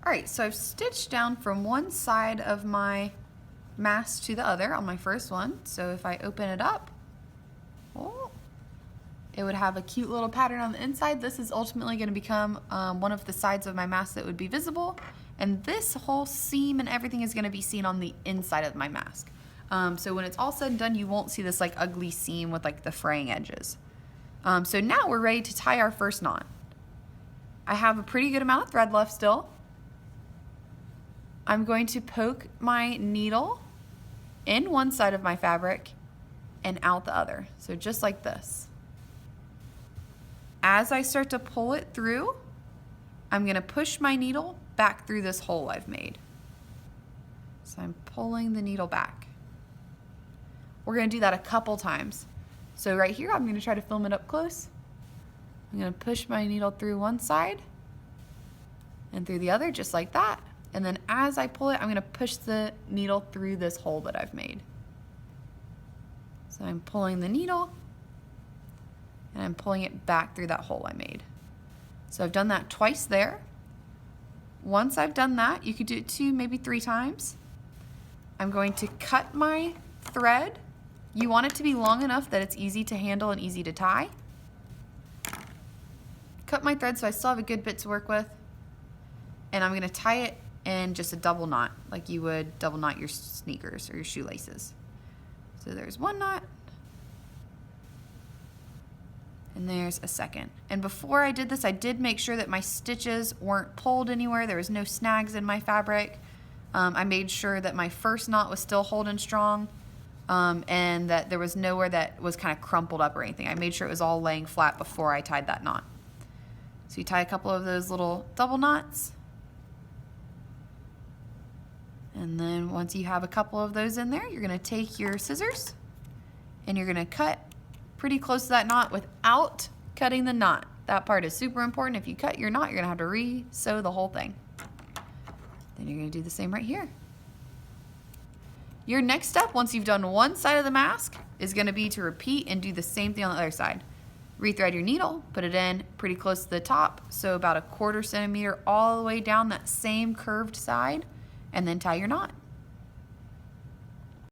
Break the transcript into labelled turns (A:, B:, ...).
A: All right, so I've stitched down from one side of my mask to the other on my first one. So if I open it up, oh, it would have a cute little pattern on the inside. This is ultimately going to become one of the sides of my mask that would be visible. And this whole seam and everything is going to be seen on the inside of my mask. So when it's all said and done, you won't see this like ugly seam with like the fraying edges. So now we're ready to tie our first knot. I have a pretty good amount of thread left still. I'm going to poke my needle in one side of my fabric and out the other. So just like this. As I start to pull it through, I'm going to push my needle back through this hole I've made. So I'm pulling the needle back. We're going to do that a couple times. So right here, I'm going to try to film it up close. I'm going to push my needle through one side and through the other, just like that. And then as I pull it, I'm going to push the needle through this hole that I've made. So I'm pulling the needle and I'm pulling it back through that hole I made. So I've done that twice there. Once I've done that, you could do it 2, maybe 3 times. I'm going to cut my thread. You want it to be long enough that it's easy to handle and easy to tie. Cut my thread so I still have a good bit to work with. And I'm going to tie it in just a double knot, like you would double knot your sneakers or your shoelaces. So there's one knot. And there's a second. And before I did this, I did make sure that my stitches weren't pulled anywhere. There was no snags in my fabric. I made sure that my first knot was still holding strong, and that there was nowhere that was kind of crumpled up or anything. I made sure it was all laying flat before I tied that knot. So you tie a couple of those little double knots. And then once you have a couple of those in there, you're going to take your scissors and you're going to cut pretty close to that knot without cutting the knot. That part is super important. If you cut your knot, you're going to have to re-sew the whole thing. Then you're going to do the same right here. Your next step, once you've done one side of the mask, is going to be to repeat and do the same thing on the other side. Rethread your needle, put it in pretty close to the top, so about 1/4 centimeter all the way down that same curved side, and then tie your knot.